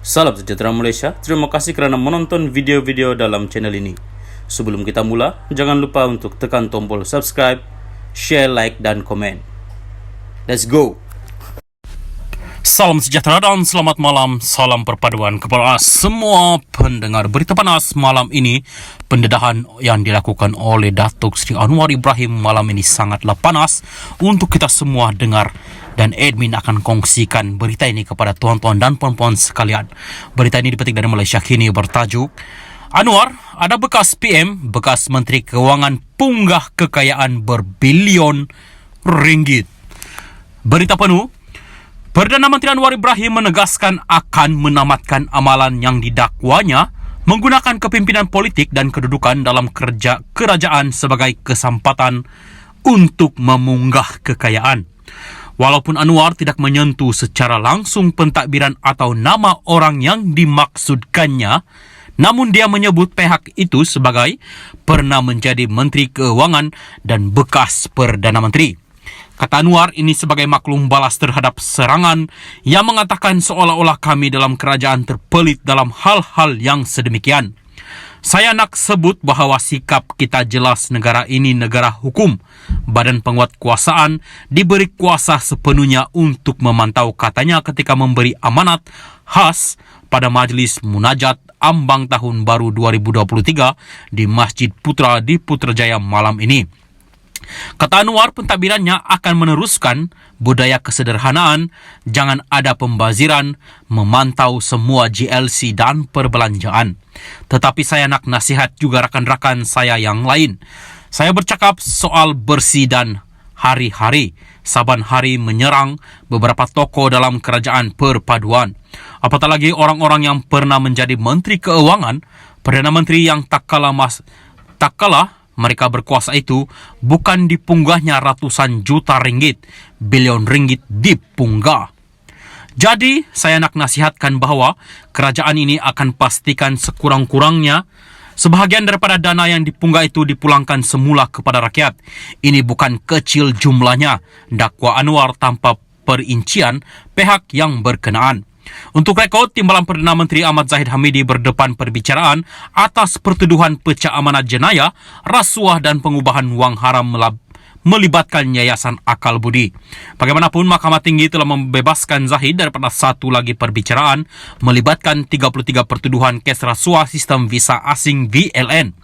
Salam sejahtera Malaysia, terima kasih kerana menonton video-video dalam channel ini. Sebelum kita mula, jangan lupa untuk tekan tombol subscribe, share, like, dan komen. Let's go! Salam sejahtera dan selamat malam. Salam perpaduan kepada semua pendengar berita panas malam ini. Pendedahan yang dilakukan oleh Datuk Seri Anwar Ibrahim malam ini sangatlah panas untuk kita semua dengar. Dan admin akan kongsikan berita ini kepada tuan-tuan dan puan-puan sekalian. Berita ini dipetik dari Malaysia Kini bertajuk Anwar, ada bekas PM, bekas Menteri Keuangan punggah kekayaan berbilion ringgit. Berita penuh, Perdana Menteri Anwar Ibrahim menegaskan akan menamatkan amalan yang didakwanya menggunakan kepimpinan politik dan kedudukan dalam kerajaan sebagai kesempatan untuk memunggah kekayaan. Walaupun Anwar tidak menyentuh secara langsung pentadbiran atau nama orang yang dimaksudkannya, namun dia menyebut pihak itu sebagai pernah menjadi Menteri Keuangan dan bekas Perdana Menteri. Kata Anwar ini sebagai maklum balas terhadap serangan yang mengatakan seolah-olah kami dalam kerajaan terpelit dalam hal-hal yang sedemikian. Saya nak sebut bahawa sikap kita jelas, negara ini negara hukum. Badan penguat kuasaan diberi kuasa sepenuhnya untuk memantau, katanya ketika memberi amanat khas pada Majlis Munajat Ambang Tahun Baru 2023 di Masjid Putra di Putrajaya malam ini. Kata Anwar, pentadbirannya akan meneruskan budaya kesederhanaan, jangan ada pembaziran, memantau semua GLC dan perbelanjaan. Tetapi saya nak nasihat juga rakan-rakan saya yang lain. Saya bercakap soal bersih dan hari-hari. Saban hari menyerang beberapa tokoh dalam kerajaan perpaduan. Apatah lagi orang-orang yang pernah menjadi Menteri Keuangan, Perdana Menteri yang tak kalah mereka berkuasa itu bukan dipunggahnya ratusan juta ringgit, bilion ringgit dipunggah. Jadi, saya nak nasihatkan bahawa kerajaan ini akan pastikan sekurang-kurangnya sebahagian daripada dana yang dipunggah itu dipulangkan semula kepada rakyat. Ini bukan kecil jumlahnya, dakwa Anwar tanpa perincian pihak yang berkenaan. Untuk rekod, Timbalan Perdana Menteri Ahmad Zahid Hamidi berdepan perbicaraan atas pertuduhan pecah amanat jenayah, rasuah dan pengubahan wang haram melibatkan Yayasan Akal Budi. Bagaimanapun, Mahkamah Tinggi telah membebaskan Zahid daripada satu lagi perbicaraan melibatkan 33 pertuduhan kes rasuah sistem visa asing VLN.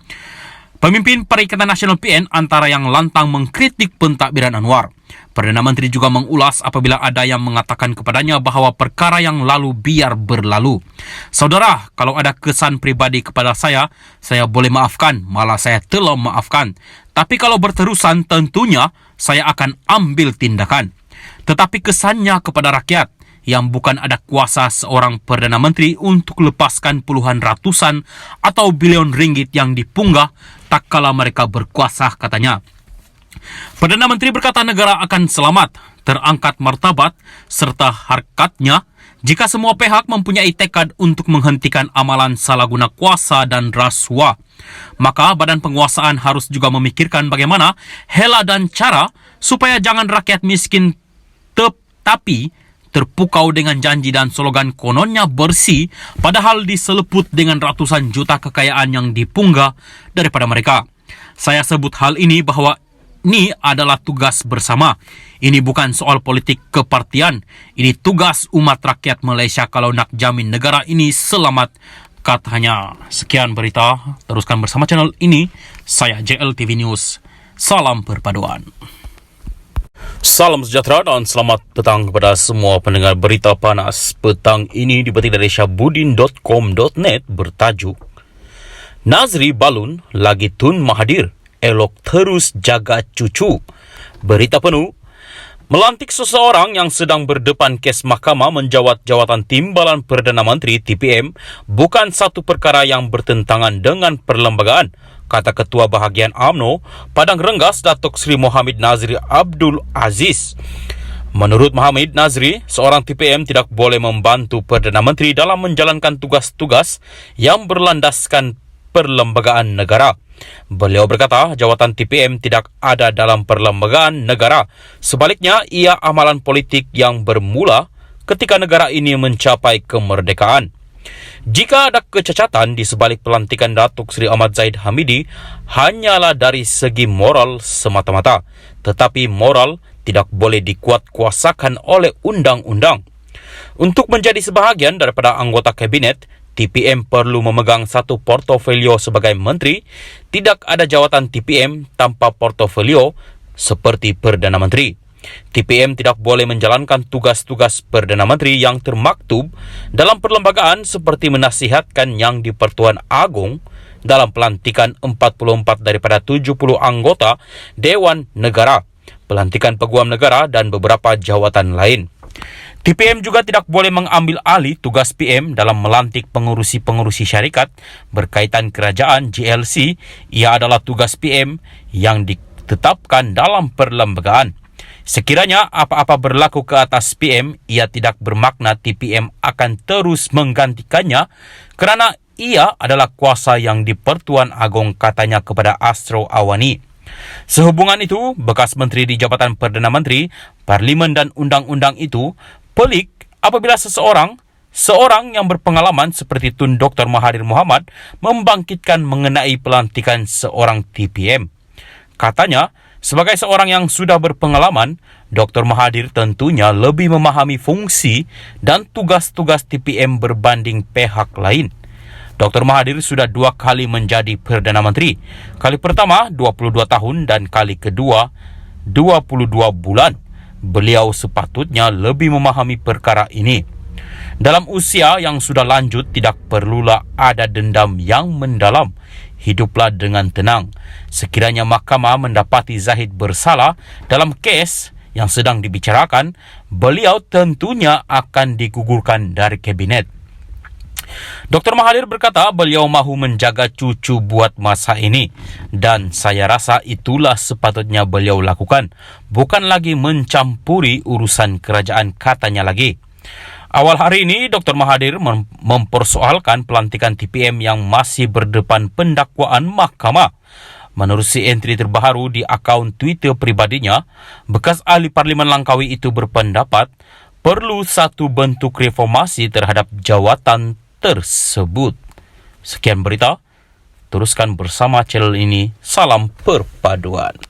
Pemimpin Perikatan Nasional PN antara yang lantang mengkritik pentadbiran Anwar. Perdana Menteri juga mengulas apabila ada yang mengatakan kepadanya bahawa perkara yang lalu biar berlalu. Saudara, kalau ada kesan pribadi kepada saya boleh maafkan, malah saya telah maafkan. Tapi kalau berterusan, tentunya saya akan ambil tindakan. Tetapi kesannya kepada rakyat yang bukan ada kuasa seorang Perdana Menteri untuk lepaskan puluhan ratusan atau bilion ringgit yang dipunggah tak kala mereka berkuasa, katanya. Perdana Menteri berkata negara akan selamat, terangkat martabat serta harkatnya jika semua pihak mempunyai tekad untuk menghentikan amalan salah guna kuasa dan rasuah. Maka badan penguasaan harus juga memikirkan bagaimana hela dan cara supaya jangan rakyat miskin tapi terpukau dengan janji dan slogan kononnya bersih, padahal diseleput dengan ratusan juta kekayaan yang dipunggah daripada mereka. Saya sebut hal ini bahawa ini adalah tugas bersama. Ini bukan soal politik kepartian. Ini tugas umat rakyat Malaysia kalau nak jamin negara ini selamat, katanya. Sekian berita. Teruskan bersama channel ini. Saya JLTV News. Salam perpaduan. Salam sejahtera dan selamat petang kepada semua pendengar berita panas. Petang ini dipetik dari syabudin.com.net bertajuk Nazri Balun lagi Tun Mahathir, elok terus jaga cucu. Berita penuh, melantik seseorang yang sedang berdepan kes mahkamah menjawat jawatan Timbalan Perdana Menteri TPM bukan satu perkara yang bertentangan dengan perlembagaan, kata Ketua Bahagian UMNO Padang Rengas Datuk Seri Mohamid Nazri Abdul Aziz. Menurut Mohamid Nazri, seorang TPM tidak boleh membantu Perdana Menteri dalam menjalankan tugas-tugas yang berlandaskan perlembagaan negara. Beliau berkata, jawatan TPM tidak ada dalam perlembagaan negara. Sebaliknya, ia amalan politik yang bermula ketika negara ini mencapai kemerdekaan. Jika ada kecacatan di sebalik pelantikan Datuk Seri Ahmad Zahid Hamidi hanyalah dari segi moral semata-mata, tetapi moral tidak boleh dikuatkuasakan oleh undang-undang. Untuk menjadi sebahagian daripada anggota kabinet, TPM perlu memegang satu portofolio sebagai menteri. Tidak ada jawatan TPM tanpa portofolio seperti Perdana Menteri. TPM tidak boleh menjalankan tugas-tugas Perdana Menteri yang termaktub dalam perlembagaan seperti menasihatkan Yang di-Pertuan Agong dalam pelantikan 44 daripada 70 anggota Dewan Negara, pelantikan Peguam Negara dan beberapa jawatan lain. TPM juga tidak boleh mengambil alih tugas PM dalam melantik pengurusi-pengurusi syarikat berkaitan kerajaan GLC. Ia adalah tugas PM yang ditetapkan dalam perlembagaan. Sekiranya apa-apa berlaku ke atas PM, ia tidak bermakna TPM akan terus menggantikannya kerana ia adalah kuasa Yang di-Pertuan Agong, katanya kepada Astro Awani. Sehubungan itu, bekas menteri di Jabatan Perdana Menteri, Parlimen dan Undang-Undang itu pelik apabila seorang yang berpengalaman seperti Tun Dr. Mahathir Mohamad membangkitkan mengenai pelantikan seorang TPM. Katanya, sebagai seorang yang sudah berpengalaman, Dr. Mahathir tentunya lebih memahami fungsi dan tugas-tugas TPM berbanding pihak lain. Dr. Mahathir sudah 2 kali menjadi Perdana Menteri. Kali pertama 22 tahun dan kali kedua 22 bulan. Beliau sepatutnya lebih memahami perkara ini. Dalam usia yang sudah lanjut, tidak perlulah ada dendam yang mendalam. Hiduplah dengan tenang. Sekiranya mahkamah mendapati Zahid bersalah dalam kes yang sedang dibicarakan, beliau tentunya akan digugurkan dari kabinet. Dr. Mahathir berkata beliau mahu menjaga cucu buat masa ini, dan saya rasa itulah sepatutnya beliau lakukan, bukan lagi mencampuri urusan kerajaan, katanya lagi. Awal hari ini, Dr. Mahathir mempersoalkan pelantikan TPM yang masih berdepan pendakwaan mahkamah. Menerusi entry terbaru di akaun Twitter pribadinya, bekas ahli Parlimen Langkawi itu berpendapat perlu satu bentuk reformasi terhadap jawatan tersebut. Sekian berita, teruskan bersama channel ini. Salam perpaduan.